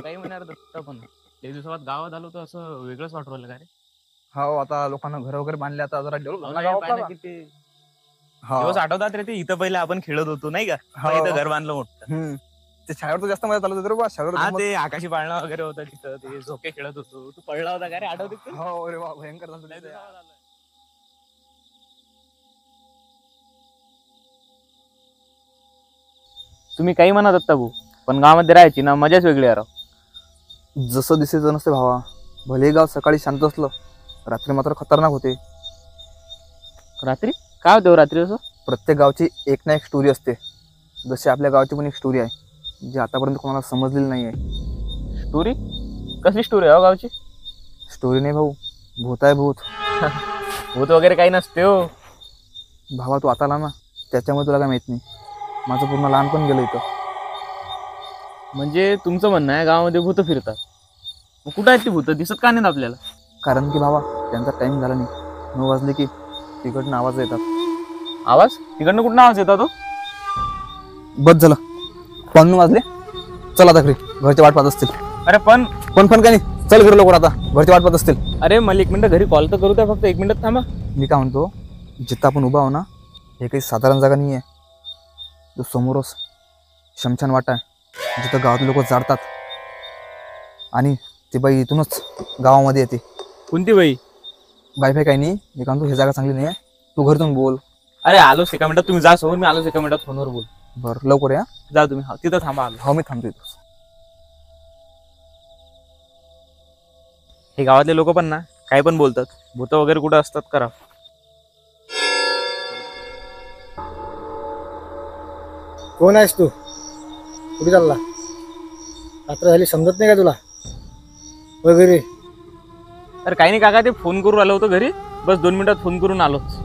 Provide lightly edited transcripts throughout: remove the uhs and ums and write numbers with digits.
काही म्हणणार दत्ता पण एक दिवसात गावात आलो तर असं वेगळंच वाटू राहिलं का रे. हो आता लोकांना घर वगैरे बांधले आता जरा डेव्हलप हो झाला ना, गाव पाय ना आपला. किती हा. दिवस आठवतात रे ते. इथं पहिले आपण खेळत होतो नाही का, हो. इथं घर बांधलं मोठं. ते शाळेवर तर जास्त मजा चालत होती रे बा. शाळेवर हा गंमत. ते आकाशी पाळणा वगैरे होता तिथं, ते झोके खेळत होतो. तू पडला होता का रे, आठवते का? हो अरे वा भयंकर झालं लय तिथे. दिवसावर आलोय. तुम्ही काही म्हणत दत्ता भाऊ, पण गावामध्ये राहायची ना मजाच वेगळी आहे राव. जसं दिसायचं नसते भावा. भले गाव सकाळी शांत असलं, रात्री मात्र खतरनाक होते. रात्री काय होतं रात्री असं? प्रत्येक गावची एक ना एक स्टोरी असते. जशी आपल्या गावची पण एक स्टोरी आहे जी आतापर्यंत कोणाला समजलेली नाही आहे. स्टोरी? कसली स्टोरी आहे गावची? स्टोरी नाही भाऊ, भूत आहे भूत. भूत वगैरे काही नसते हो. भावा तू आता आला ना, त्याच्यामुळे तुला काय माहित नाही. माझं पूर्ण लहानपण गेलं इथं. म्हणजे तुमचं म्हणणं आहे गावामध्ये भूत फिरतात? मग कुठं आहेत ती भूत, दिसत का नाहीत आपल्याला? कारण की भावा त्यांचा टाइम झाला नाही. 9 वाजले की तिकडनं आवाज येतात. आवाज तिकडनं कुठं आवाज येतात तो? बस झालं, 9 वाजले. चल आता घरी, घरचे वाट पाहत असतील. अरे पण पण काय नाही, चल घरी लवकर, आता घरचे वाट पाहत असतील. अरे मला 1 मिनिट घरी कॉल तर करू द्या, फक्त 1 मिनिट थांबा. मी काय म्हणतो, जिथं आपण उभा आहो ना, हे काही साधारण जागा नाही आहे. तो समोरच शमशान वाटा आहे, जिथं गावातले लोक जाळतात. आणि ती बाई इथूनच गावामध्ये येते. कोणती बाई? वायफाय काही नाही. मी काय म्हणतो, ही जागा चांगली नाही आहे, तू घरतून बोल. अरे आलोच 1 मिनिटात, तुम्ही जा समोर, मी आलोच 1 मिनिटात, फोनवर बोल. बरं लवकर या. जा तुम्ही, हा तिथं थांबा, आलो. हो मी थांबतो इथं. हे गावातले लोक पण ना काही पण बोलतात. भूत वगैरे कुठं असतात करा. कोण आहेस तू? कुठे चालला? रात्र झाली समजत नाही का तुला वगैरे? अरे काही नाही काका, ते फोन करून आलो होतो घरी, बस 2 मिनिटात फोन करून आलोच.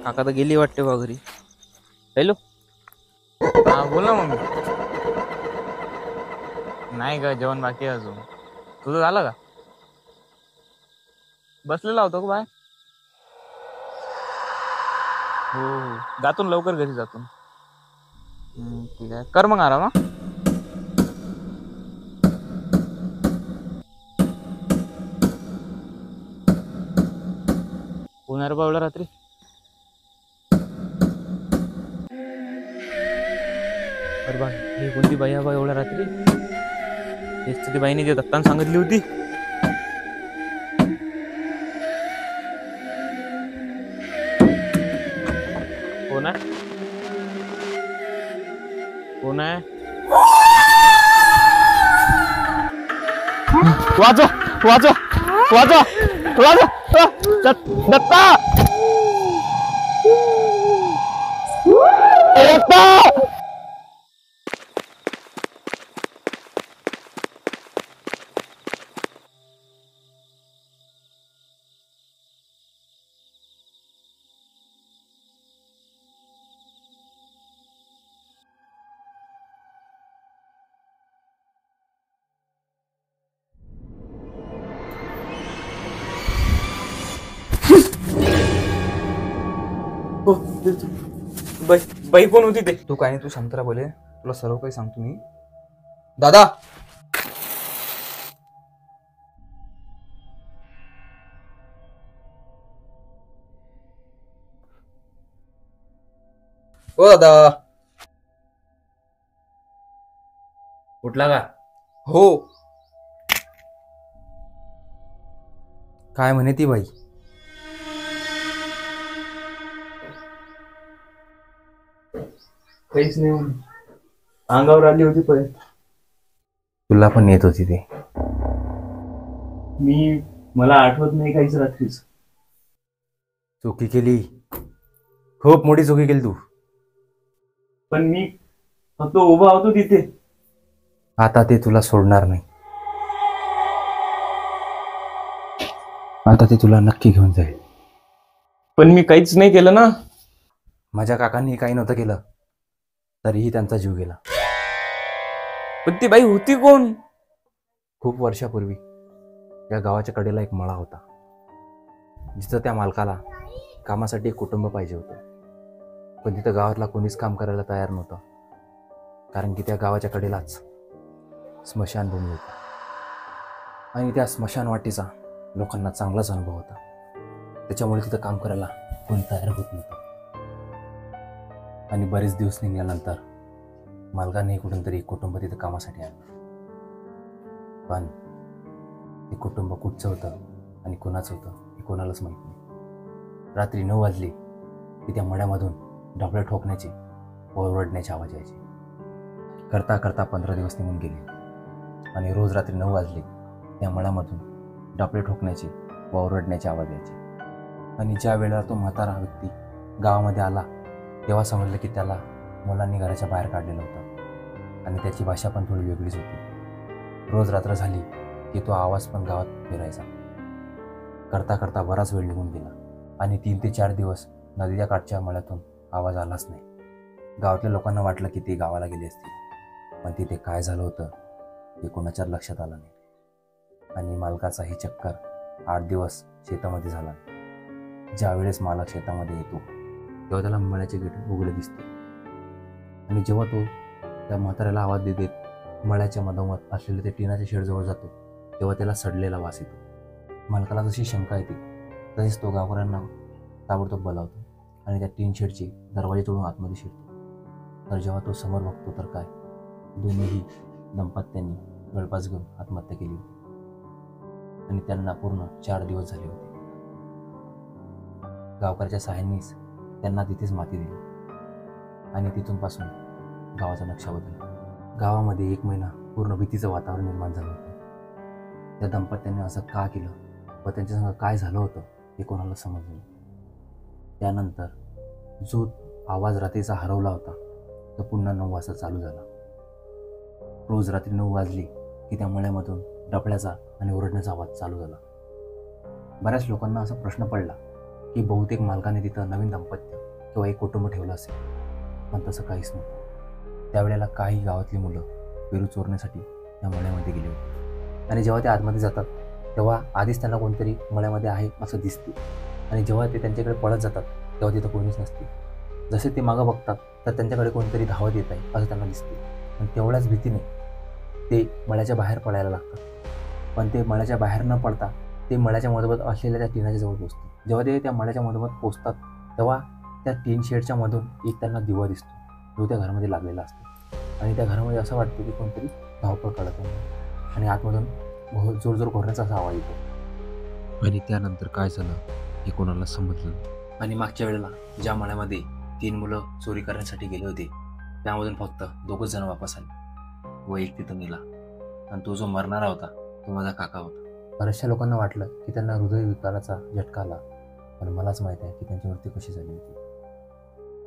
काका तर गेली वाटते बा घरी. हॅलो, हा बोल ना मम्मी. नाही का, जेवण बाकी आहे अजून. तुझं झालं का? बसलेला होतो का बाय? हो, जातून लवकर घरी जातून. ठीक आहे, कर मग आराम. कोण आहे रे बा एवढ्या रात्री? अरे बा, ही कोणती बाई आहे बा एवढ्या रात्री? हेच तर ती बाईने जे दत्तानं सांगितली होती. कोण आहे? कोण आहे? वाचो वाचो वाचो वाचो, दत्ता दत्ता. बाई बाई कोण होती ते? तू काय नाही, तू शांत राहा बोले, तुला सर्व काही सांगतो मी. दादा, ओ दादा. उठला का? हो. काय म्हणे ती बाई? काहीच नाही, अंगावर आली होती पण. तुला पण येत होती ते? मला आठवत नाही काहीच रात्रीच. चुकी केली, खूप मोठी चुकी केली तू. पण मी फक्त उभा होतो तिथे. आता ते तुला सोडणार नाही. आता ते तुला नक्की घेऊन जाईल. पण मी काहीच नाही केलं ना. माझ्या काकांनी काही नव्हतं केलं, तरीही त्यांचा जीव गेला. पण ती बाई होती कोण? खूप वर्षापूर्वी या गावाच्या कडेला एक मळा होता, जिथं त्या मालकाला कामासाठी एक कुटुंब पाहिजे होतं. पण तिथं गावातला कोणीच काम करायला तयार नव्हतं, कारण की त्या गावाच्या कडेलाच स्मशानभूमी होती आणि त्या स्मशानवाटीचा लोकांना चांगलाच अनुभव होता. त्याच्यामुळे तिथं काम करायला कोणी तयार होत नव्हतं. आणि बरेच दिवस निघाल्यानंतर मालकाने कुठून तरी एक कुटुंब तिथं कामासाठी आणलं. पण ते कुटुंब कुठचं होतं आणि कोणाचं होतं हे कोणालाच माहीत नाही. रात्री 9 वाजली की त्या मळ्यामधून डबळे ठोकण्याची व ओरडण्याची आवाज यायची. करता करता 15 दिवस निघून गेले आणि रोज रात्री 9 वाजली त्या मळ्यामधून डबळे ठोकण्याची व ओरडण्याची आवाज यायची. आणि ज्या वेळेला तो म्हातारा व्यक्ती गावामध्ये आला तेव्हा समजलं की त्याला मुलांनी घराच्या बाहेर काढलेलं होतं आणि त्याची भाषा पण थोडी वेगळीच होती. रोज रात्र झाली की तो आवाज पण गावात फिरायचा. करता करता बराच वेळ निघून गेला आणि 3 ते 4 दिवस नदीच्या काठच्या मळ्यातून आवाज आलाच नाही. गावातल्या लोकांना वाटलं की ते गावाला गेले असतील, पण तिथे काय झालं होतं हे कोणाच्या लक्षात आलं नाही. आणि मालकाचा हे चक्कर 8 दिवस शेतामध्ये झाला. ज्या वेळेस मालक शेतामध्ये येतो तेव्हा त्याला मळ्याचे गेट उघडे दिसते आणि जेव्हा तो त्या म्हाताऱ्याला आवाज देत मळ्याच्या मधोमध असलेल्या त्या टिनाच्या शेडजवळ जातो तेव्हा त्याला सडलेला वास येतो. मालकाला जशी शंका येते तसेच तो गावकऱ्यांना ताबडतोब बोलावतो आणि त्या टीन शेडचे दरवाजे तोडून आतमध्ये शिरतो. तर जेव्हा तो समोर बघतो तर काय, दोन्हीही दाम्पत्यांनी गळफास घेऊन आत्महत्या केली होती आणि त्यांना पूर्ण 4 दिवस झाले होते. गावकऱ्याच्या सहाय्यानेच त्यांना तिथेच माती दिली आणि तिथून पासून गावाचा नक्षा बदलला. गावामध्ये 1 महिना पूर्ण भीतीचं वातावरण निर्माण झालं होतं. त्या दाम्पत्यांनी असं का केलं व त्यांच्यासंग काय झालं होतं हे कोणाला समजलं नाही. त्यानंतर जो आवाज रात्रीचा हरवला होता तो पुन्हा 9 वाजता चालू झाला. रोज रात्री 9 वाजली की त्या मळ्यामधून डफळ्याचा आणि ओरडण्याचा आवाज चालू झाला. बऱ्याच लोकांना असा प्रश्न पडला की बहुतेक मालकाने तिथं नवीन दाम्पत्य किंवा एक कुटुंब ठेवलं असेल, पण तसं काहीच नव्हतं. त्यावेळेला काही गावातली मुलं पेरू चोरण्यासाठी त्या मळ्यामध्ये गेली होती आणि जेव्हा ते आतमध्ये जातात तेव्हा आधीच त्यांना कोणतरी मळ्यामध्ये आहे असं दिसते आणि जेव्हा ते त्यांच्याकडे पळत जातात तेव्हा तिथं कोणीच नसते. जसे ते मागं बघतात तर त्यांच्याकडे कोणतरी धावत येत आहे असं त्यांना दिसते. आणि तेवढ्याच भीतीने ते मळ्याच्या बाहेर पडायला लागतात. पण ते मळ्याच्या बाहेर न पडता ते मळ्याच्या मधोमध असलेल्या त्या टिनाच्या जवळ पोचतात. जेव्हा ते त्या मळ्याच्या मधोमध पोचतात तेव्हा त्या टीन शेडच्या मधून एक त्यांना दिवा दिसतो जो त्या घरामध्ये लागलेला असतो आणि त्या घरामध्ये असं वाटतं की कोणतरी धावपळ करत आहे आणि आतमधून जोर जोर घोरण्याचा असा आवाज येतो. आणि त्यानंतर काय झालं हे कोणाला समजलं. आणि मागच्या वेळेला ज्या मळ्यामध्ये 3 मुलं चोरी करण्यासाठी गेले होते त्यामधून फक्त 2च जण वापस आले व एक तिथं गेला आणि तो जो मरणारा होता तो माझा काका होता. बऱ्याचशा लोकांना वाटलं की त्यांना हृदयविकाराचा झटका आला, पण मलाच माहीत आहे की त्यांची मृत्यू कशी झाली होती.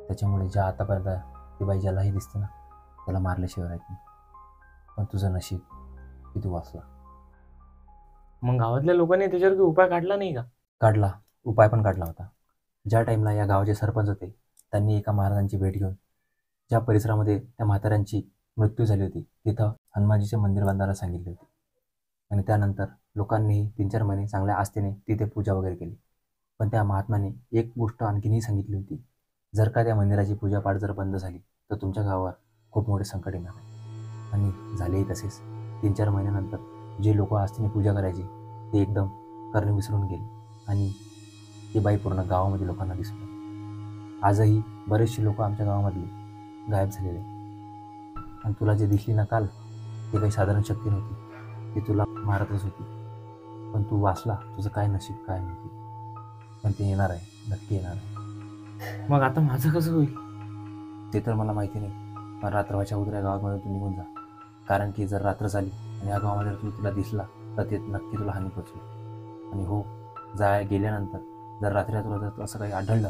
त्याच्यामुळे ज्या आतापर्यंत ती बाई ज्यालाही दिसते ना त्याला मारल्याशिवाय राहत नाही. पण तुझं नशीब की तू वाचला. मग गावातल्या लोकांनी त्याच्यावर काही उपाय काढला नाही का? काढला, उपाय पण काढला होता. ज्या टाईमला या गावाचे सरपंच होते त्यांनी एका महाराजांची भेट घेऊन ज्या परिसरामध्ये त्या म्हाताऱ्यांची मृत्यू झाली होती तिथं हनुमानजीचे मंदिर बांधायला सांगितले होते. आणि त्यानंतर लोकांनीही 3-4 महिने चांगल्या आस्थेने तिथे पूजा वगैरे केली. पण त्या महात्म्याने एक गोष्ट आणखीनही सांगितली होती, जर का त्या मंदिराची पूजापाठ जर बंद झाली तर तुमच्या गावावर खूप मोठे संकट येणार आहे. आणि झालेही तसेच. 3-4 महिन्यानंतर जे लोक आस्थेने पूजा करायची ते एकदम करणे विसरून गेले आणि ती बाई पूर्ण गावामध्ये लोकांना दिसू लागली. आजही बरेचसे लोक आमच्या गावामधले गायब झालेले. आणि तुला जे दिसली ना काल ते काही साधारण शक्ती नव्हती, ती तुला मारतच होती. पण तू वाचला, तुझं काय नशीब काय माहिती. पण ते येणार आहे, नक्की येणार आहे. मग आता माझं कसं होईल ते तर मला माहिती नाही, पण रात्रवाच्या उद्या गावामध्ये तू निघून जा. कारण की जर रात्र झाली आणि या गावामध्ये तू तुला दिसला तर ते नक्की तुला हानी पोचवेल. आणि हो, गेल्यानंतर जर रात्री तुला जर असं काही आढळलं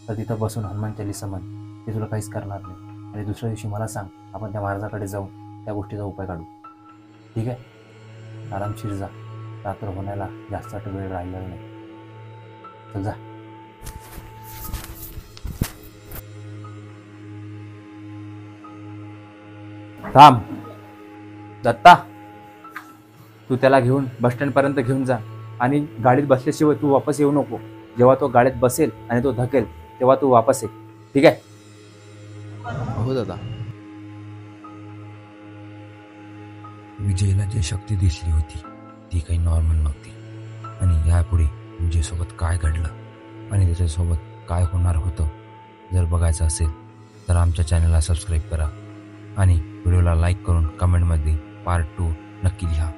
तर तिथं बसून हनुमान चालीसा म्हण, ते तुला काहीच करणार नाही. आणि दुसऱ्या दिवशी मला सांग, आपण त्या महाराजाकडे जाऊन त्या गोष्टीचा उपाय काढू. ठीक आहे? आरामशीर जा, रात्र होण्याला जास्त वेळ राहिलेला नाही. चल जा. थांब. दत्ता, तू त्याला घेऊन बस स्टँडपर्यंत घेऊन जा आणि गाडीत बसल्याशिवाय तू वापस येऊ नको. जेव्हा तो गाडीत बसेल आणि तो धकेल तेव्हा तू वापस ये, ठीक आहे? हो दादा. विजयला जी शक्ती दिसली होती ती काही नॉर्मल नव्हती. आणि यापुढे विजयसोबत काय घडलं आणि त्याच्यासोबत काय होणार होतं जर बघायचं असेल तर आमच्या चॅनलला सबस्क्राईब करा आणि व्हिडिओला लाईक करून कमेंटमध्ये पार्ट 2 नक्की लिहा.